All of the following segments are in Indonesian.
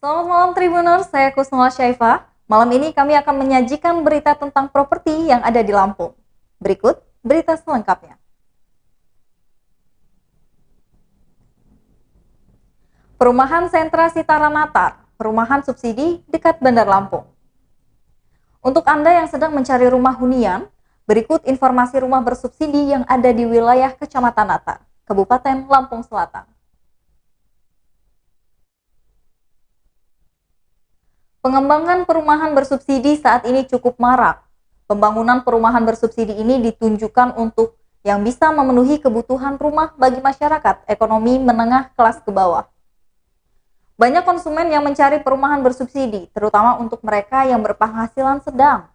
Selamat malam Tribuners, saya Kusnula Syaifa. Malam ini kami akan menyajikan berita tentang properti yang ada di Lampung. Berikut berita selengkapnya. Perumahan Sentra Sitara Natar, perumahan subsidi dekat Bandar Lampung. Untuk Anda yang sedang mencari rumah hunian, berikut informasi rumah bersubsidi yang ada di wilayah Kecamatan Natar, Kabupaten Lampung Selatan. Pengembangan perumahan bersubsidi saat ini cukup marak. Pembangunan perumahan bersubsidi ini ditunjukkan untuk yang bisa memenuhi kebutuhan rumah bagi masyarakat ekonomi menengah kelas ke bawah. Banyak konsumen yang mencari perumahan bersubsidi, terutama untuk mereka yang berpenghasilan sedang.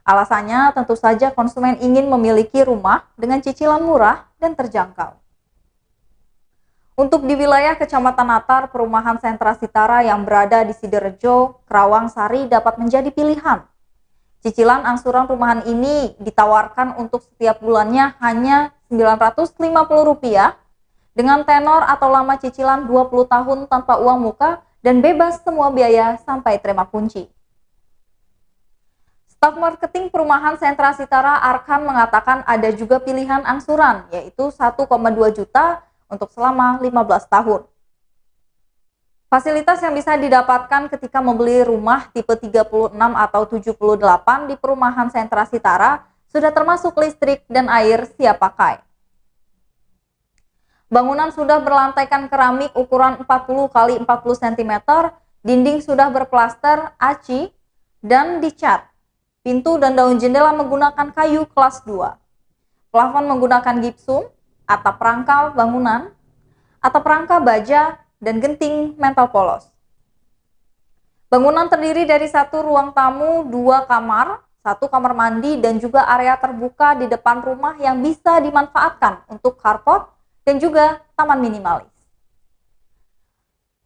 Alasannya tentu saja konsumen ingin memiliki rumah dengan cicilan murah dan terjangkau. Untuk di wilayah Kecamatan Natar, perumahan Sentra Sitara yang berada di Sidorejo, Kerawang Sari dapat menjadi pilihan. Cicilan angsuran rumahan ini ditawarkan untuk setiap bulannya hanya Rp950 dengan tenor atau lama cicilan 20 tahun tanpa uang muka dan bebas semua biaya sampai terima kunci. Staf marketing perumahan Sentra Sitara Arkan mengatakan ada juga pilihan angsuran yaitu 1,2 juta untuk selama 15 tahun. Fasilitas yang bisa didapatkan ketika membeli rumah tipe 36 atau 78 di perumahan Sentra Sitara sudah termasuk listrik dan air siap pakai. Bangunan sudah berlantaikan keramik ukuran 40 x 40 cm, dinding sudah berplaster aci dan dicat. Pintu dan daun jendela menggunakan kayu kelas 2. Plafon menggunakan gipsum, atap rangka bangunan, atap rangka baja, dan genting mental polos. Bangunan terdiri dari 1 ruang tamu, 2 kamar, 1 kamar mandi, dan juga area terbuka di depan rumah yang bisa dimanfaatkan untuk carport dan juga taman minimalis.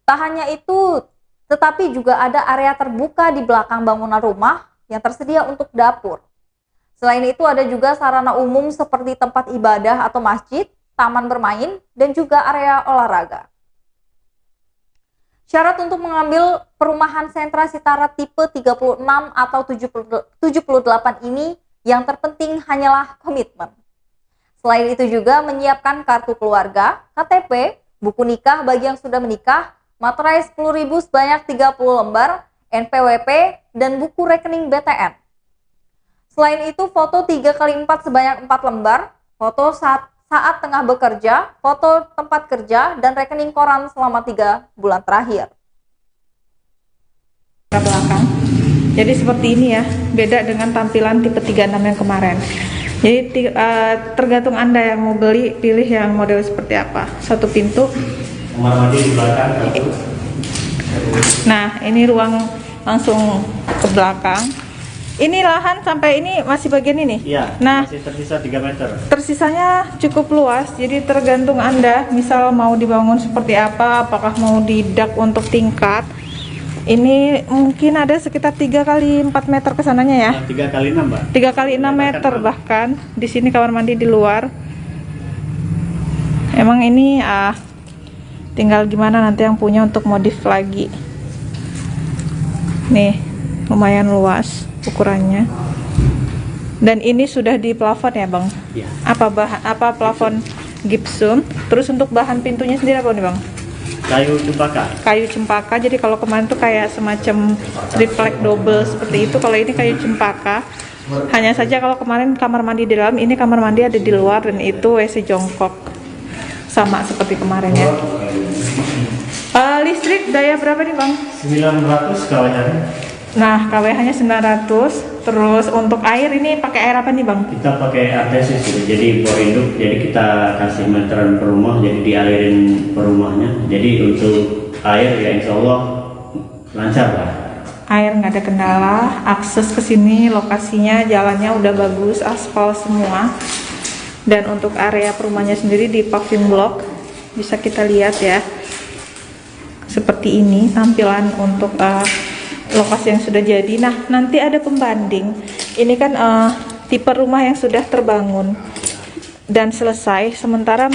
Tak hanya itu, tetapi juga ada area terbuka di belakang bangunan rumah yang tersedia untuk dapur. Selain itu ada juga sarana umum seperti tempat ibadah atau masjid, taman bermain, dan juga area olahraga. Syarat untuk mengambil perumahan Sentra Sitara tipe 36 atau 78 ini yang terpenting hanyalah komitmen. Selain itu juga menyiapkan kartu keluarga, KTP, buku nikah bagi yang sudah menikah, materai 10.000 sebanyak 30 lembar, NPWP, dan buku rekening BTN. Selain itu, foto 3x4 sebanyak 4 lembar, foto saat tengah bekerja, foto tempat kerja, dan rekening koran selama 3 bulan terakhir. Belakang. Jadi seperti ini ya, beda dengan tampilan tipe 36 yang kemarin. Jadi tergantung Anda yang mau beli, pilih yang model seperti apa. 1 pintu. Kamar mandi di belakang. Nah, ini ruang langsung ke belakang. Ini lahan sampai ini masih bagian ini? Iya, nah, masih tersisa 3 meter. Tersisanya cukup luas, jadi tergantung Anda, misal mau dibangun seperti apa, apakah mau didak untuk tingkat. Ini mungkin ada sekitar 3 x 4 meter kesananya ya? 3 x 6, Mbak. 3 x 6 meter bahkan. Di sini kamar mandi di luar. Emang ini tinggal gimana nanti yang punya untuk modif lagi. Nih, lumayan luas ukurannya. Dan ini sudah di plafon ya, Bang? Iya. Apa plafon gipsum? Terus untuk bahan pintunya sendiri apa nih, Bang? Kayu cempaka. Kayu cempaka. Jadi kalau kemarin tuh kayak semacam triplek double seperti itu. Kalau ini kayu cempaka. Hanya saja kalau kemarin kamar mandi di dalam, ini kamar mandi ada di luar dan itu WC jongkok. Sama seperti kemarin ya. Listrik daya berapa nih, Bang? 900 kawanan. Nah, KWH-nya 900. Terus untuk air ini pakai air apa nih, Bang? Kita pakai ATC, jadi bor induk. Jadi kita kasih meteran per rumah, jadi dialirin per rumahnya. Jadi untuk air ya insya Allah lancar lah. Air nggak ada kendala, akses ke sini, lokasinya, jalannya udah bagus, aspal semua. Dan untuk area perumahannya sendiri di paving block, bisa kita lihat ya. Seperti ini tampilan untuk lokasi yang sudah jadi. Nah, nanti ada pembanding. Ini kan tipe rumah yang sudah terbangun dan selesai, sementara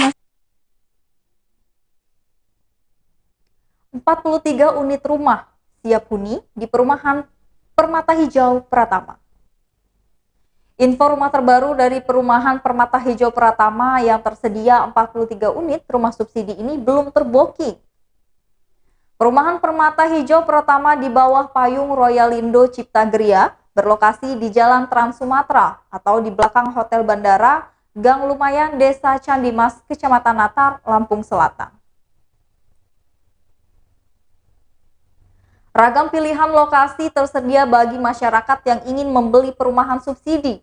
43 unit rumah siap huni di perumahan Permata Hijau Pratama. Info rumah terbaru dari perumahan Permata Hijau Pratama yang tersedia 43 unit rumah subsidi ini belum terbooking. Perumahan Permata Hijau Pratama di bawah payung Royalindo Cipta Gria berlokasi di Jalan Trans Sumatera atau di belakang Hotel Bandara, Gang Lumayan, Desa Candimas, Kecamatan Natar, Lampung Selatan. Ragam pilihan lokasi tersedia bagi masyarakat yang ingin membeli perumahan subsidi.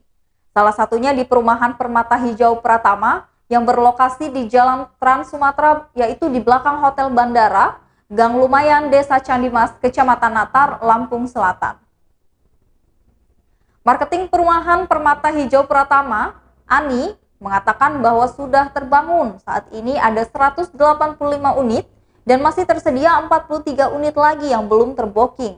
Salah satunya di perumahan Permata Hijau Pratama yang berlokasi di Jalan Trans Sumatera, yaitu di belakang Hotel Bandara, Gang Lumayan, Desa Candimas, Kecamatan Natar, Lampung Selatan. Marketing perumahan Permata Hijau Pratama, Ani, mengatakan bahwa sudah terbangun. Saat ini ada 185 unit dan masih tersedia 43 unit lagi yang belum terbooking.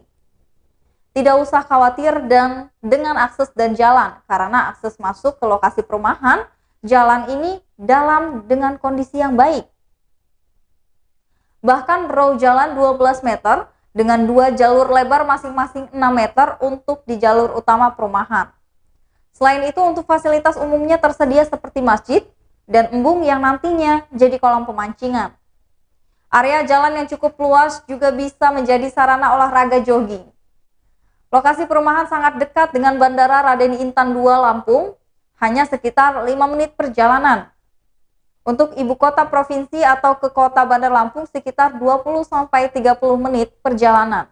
Tidak usah khawatir dan dengan akses dan jalan, karena akses masuk ke lokasi perumahan, jalan ini dalam dengan kondisi yang baik. Bahkan row jalan 12 meter dengan 2 jalur lebar masing-masing 6 meter untuk di jalur utama perumahan. Selain itu untuk fasilitas umumnya tersedia seperti masjid dan embung yang nantinya jadi kolam pemancingan. Area jalan yang cukup luas juga bisa menjadi sarana olahraga jogging. Lokasi perumahan sangat dekat dengan Bandara Raden Intan II Lampung, hanya sekitar 5 menit perjalanan. Untuk ibu kota provinsi atau ke kota Bandar Lampung sekitar 20-30 menit perjalanan.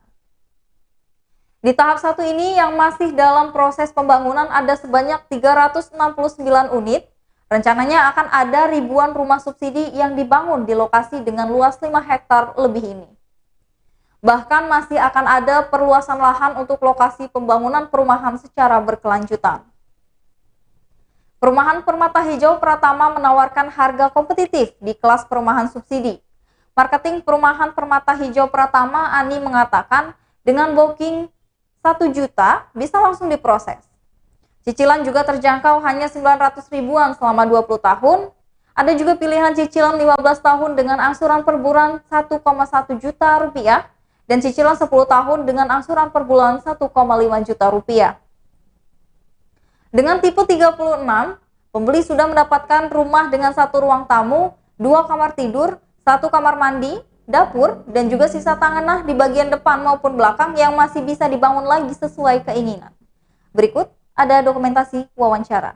Di tahap 1 ini yang masih dalam proses pembangunan ada sebanyak 369 unit. Rencananya akan ada ribuan rumah subsidi yang dibangun di lokasi dengan luas 5 hektar lebih ini. Bahkan masih akan ada perluasan lahan untuk lokasi pembangunan perumahan secara berkelanjutan. Perumahan Permata Hijau Pratama menawarkan harga kompetitif di kelas perumahan subsidi. Marketing perumahan Permata Hijau Pratama, Ani mengatakan dengan booking 1 juta bisa langsung diproses. Cicilan juga terjangkau hanya 900 ribuan selama 20 tahun. Ada juga pilihan cicilan 15 tahun dengan angsuran per bulan 1,1 juta rupiah dan cicilan 10 tahun dengan angsuran per bulan 1,5 juta rupiah. Dengan tipe 36, pembeli sudah mendapatkan rumah dengan 1 ruang tamu, 2 kamar tidur, 1 kamar mandi, dapur, dan juga sisa tanah di bagian depan maupun belakang yang masih bisa dibangun lagi sesuai keinginan. Berikut ada dokumentasi wawancara.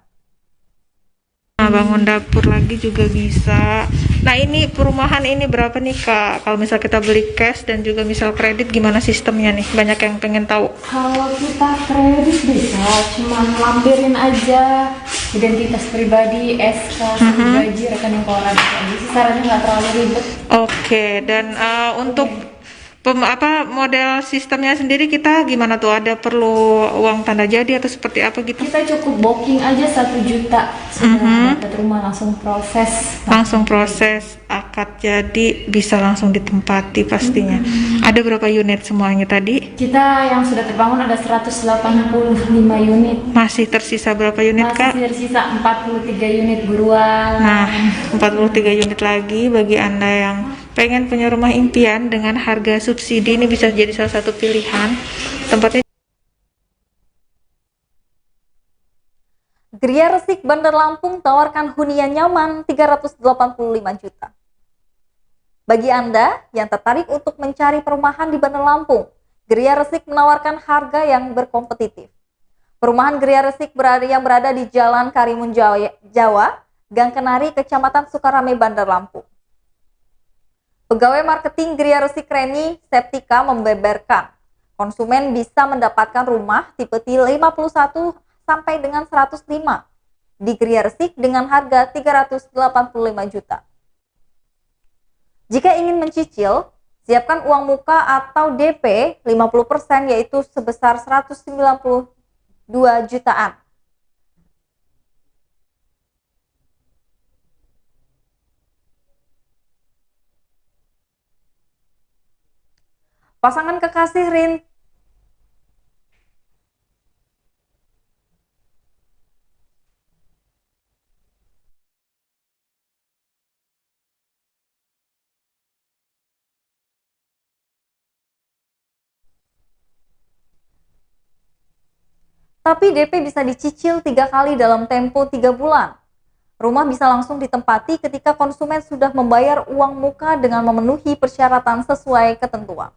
Nah, bangun dapur lagi juga bisa. Nah, ini perumahan ini berapa nih Kak? Kalau misal kita beli cash dan juga misal kredit, gimana sistemnya nih? Banyak yang pengen tahu. Kalau kita kredit bisa, cuman lampirin aja identitas pribadi, SK, gaji, rekening koran. Jadi sarannya nggak terlalu ribet. Oke, dan untuk model sistemnya sendiri kita gimana tuh? Ada perlu uang tanda jadi atau seperti apa gitu? Kita cukup booking aja 1 juta, sudah dapat rumah langsung proses. Langsung proses akad jadi bisa langsung ditempati pastinya. Ada berapa unit semuanya tadi? Kita yang sudah terbangun ada 185 unit. Masih tersisa berapa unit Kak? Masih tersisa 43 unit buruan. Nah, 43 unit lagi bagi Anda yang pengen punya rumah impian dengan harga subsidi, ini bisa jadi salah satu pilihan. Tempatnya Gria Resik Bandar Lampung tawarkan hunian nyaman 385 juta. Bagi Anda yang tertarik untuk mencari perumahan di Bandar Lampung, Gria Resik menawarkan harga yang berkompetitif. Perumahan Gria Resik yang berada di Jalan Karimun Jawa, Gang Kenari, Kecamatan Sukarame, Bandar Lampung. Pegawai marketing Gria Resik Reni Septika membeberkan, konsumen bisa mendapatkan rumah tipe T51 sampai dengan 105 di Gria Resik dengan harga 385 juta. Jika ingin mencicil, siapkan uang muka atau DP 50% yaitu sebesar 192 jutaan. Pasangan kekasih Tapi DP bisa dicicil 3 kali dalam tempo 3 bulan. Rumah bisa langsung ditempati ketika konsumen sudah membayar uang muka dengan memenuhi persyaratan sesuai ketentuan.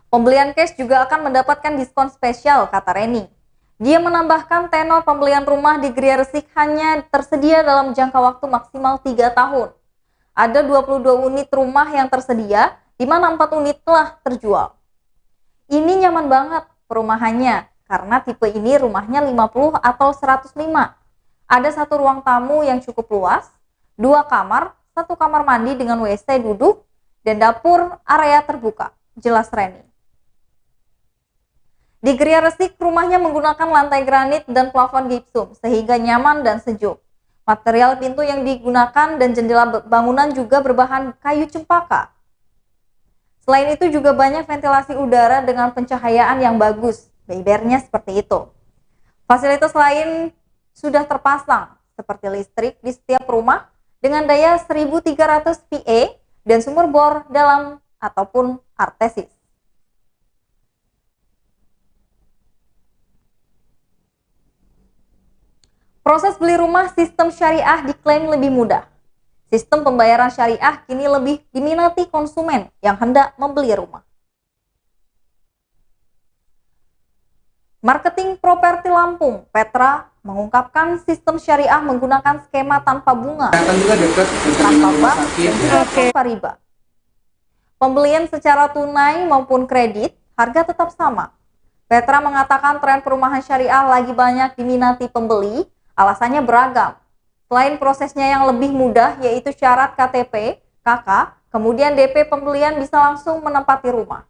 Pembelian cash juga akan mendapatkan diskon spesial, kata Reni. Dia menambahkan tenor pembelian rumah di Gria Resik hanya tersedia dalam jangka waktu maksimal 3 tahun. Ada 22 unit rumah yang tersedia, di mana 4 unit telah terjual. Ini nyaman banget perumahannya, karena tipe ini rumahnya 50 atau 105. Ada 1 ruang tamu yang cukup luas, 2 kamar, 1 kamar mandi dengan WC duduk, dan dapur area terbuka, jelas Reni. Di Gria Resik, rumahnya menggunakan lantai granit dan plafon gipsum, sehingga nyaman dan sejuk. Material pintu yang digunakan dan jendela bangunan juga berbahan kayu cempaka. Selain itu juga banyak ventilasi udara dengan pencahayaan yang bagus, beibernya seperti itu. Fasilitas lain sudah terpasang, seperti listrik di setiap rumah dengan daya 1300 PA dan sumur bor dalam ataupun artesis. Proses beli rumah sistem syariah diklaim lebih mudah. Sistem pembayaran syariah kini lebih diminati konsumen yang hendak membeli rumah. Marketing Properti Lampung, Petra, mengungkapkan sistem syariah menggunakan skema tanpa bunga, tanpa bank, dan tanpa riba. Pembelian secara tunai maupun kredit, harga tetap sama. Petra mengatakan tren perumahan syariah lagi banyak diminati pembeli, alasannya beragam. Selain prosesnya yang lebih mudah, yaitu syarat KTP, KK, kemudian DP pembelian bisa langsung menempati rumah.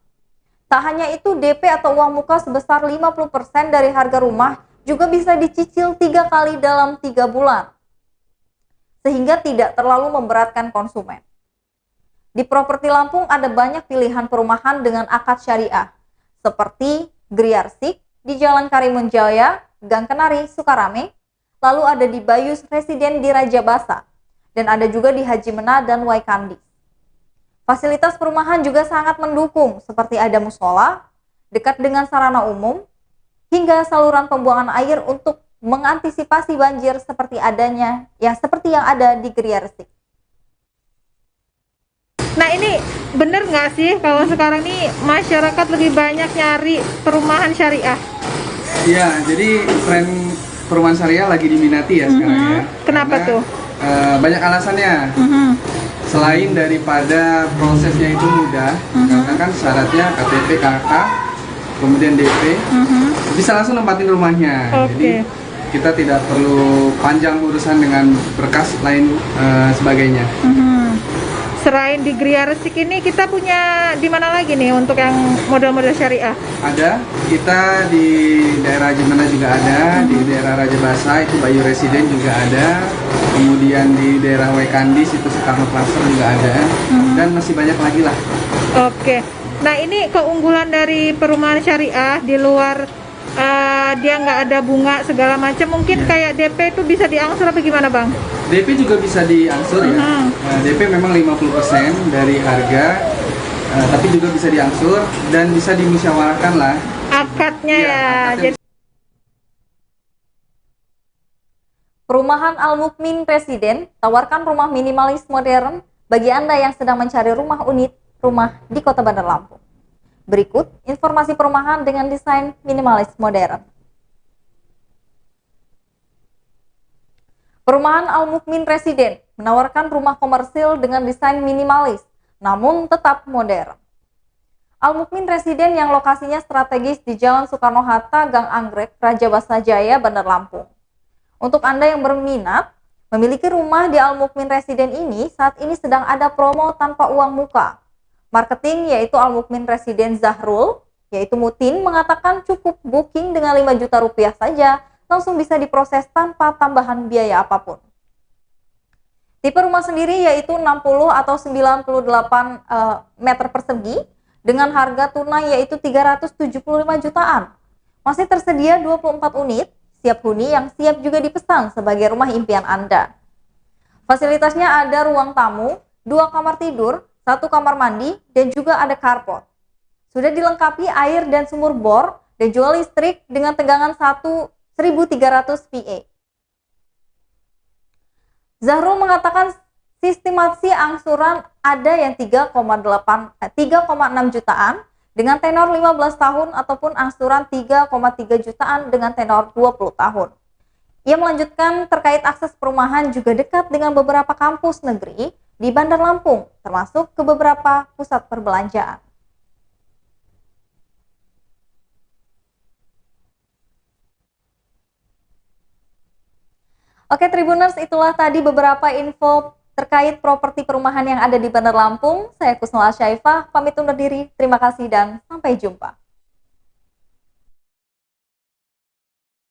Tak hanya itu, DP atau uang muka sebesar 50% dari harga rumah juga bisa dicicil 3 kali dalam 3 bulan, sehingga tidak terlalu memberatkan konsumen. Di Properti Lampung ada banyak pilihan perumahan dengan akad syariah, seperti Gria Resik di Jalan Karimun Jaya, Gang Kenari, Sukarame, lalu ada di Bayus Residen di Raja Basa, dan ada juga di Haji Mena dan Waikandi. Fasilitas perumahan juga sangat mendukung, seperti ada musola, dekat dengan sarana umum, hingga saluran pembuangan air untuk mengantisipasi banjir seperti yang ada di Gria Resik. Nah, ini bener nggak sih kalau sekarang ini masyarakat lebih banyak nyari perumahan syariah? Iya, jadi tren perumahan syariah lagi diminati ya sekarang ya. Kenapa Karena, tuh? banyak alasannya. Selain daripada prosesnya itu mudah, karena kan syaratnya KTP, KK, kemudian DP, bisa langsung nempatin rumahnya. Jadi kita tidak perlu panjang urusan dengan berkas lain sebagainya. Selain di Gria Resik ini, kita punya di mana lagi nih untuk yang model-model syariah? Ada, kita di daerah Jemena juga ada, di daerah Raja Basa itu Bayu Residen juga ada, kemudian di daerah Waikandi situ Soekarno Plaza juga ada, dan masih banyak lagi lah. Oke, nah ini keunggulan dari perumahan syariah di luar dia nggak ada bunga segala macam, mungkin kayak DP itu bisa diangsur apa gimana Bang? DP juga bisa diangsur ya. DP memang 50% dari harga, tapi juga bisa diangsur dan bisa dimusyawarahkan lah. Akadnya ya. Akadnya. Perumahan Al-Mukmin Residen tawarkan rumah minimalis modern bagi Anda yang sedang mencari rumah unit rumah di Kota Bandar Lampung. Berikut informasi perumahan dengan desain minimalis modern. Perumahan Al-Mukmin Residen menawarkan rumah komersil dengan desain minimalis, namun tetap modern. Al-Mukmin Residen yang lokasinya strategis di Jalan Soekarno-Hatta, Gang Anggrek, Raja Basa Jaya, Bandar Lampung. Untuk Anda yang berminat memiliki rumah di Al-Mukmin Residen ini, saat ini sedang ada promo tanpa uang muka. Marketing yaitu Al-Mukmin Residen Zahrul, yaitu Mutin, mengatakan cukup booking dengan 5 juta rupiah saja, langsung bisa diproses tanpa tambahan biaya apapun. Tipe rumah sendiri yaitu 60 atau 98 meter persegi dengan harga tunai yaitu 375 jutaan. Masih tersedia 24 unit, siap huni yang siap juga dipesan sebagai rumah impian Anda. Fasilitasnya ada ruang tamu, 2 kamar tidur, 1 kamar mandi, dan juga ada carport. Sudah dilengkapi air dan sumur bor dan jual listrik dengan tegangan 1.300 VA. Zahrul mengatakan sistemasi angsuran ada yang 3,6 jutaan dengan tenor 15 tahun ataupun angsuran 3,3 jutaan dengan tenor 20 tahun. Ia melanjutkan terkait akses perumahan juga dekat dengan beberapa kampus negeri di Bandar Lampung, termasuk ke beberapa pusat perbelanjaan. Oke Tribuners, itulah tadi beberapa info terkait properti perumahan yang ada di Bandar Lampung. Saya Kusnul Asyaifah, pamit undur diri. Terima kasih dan sampai jumpa.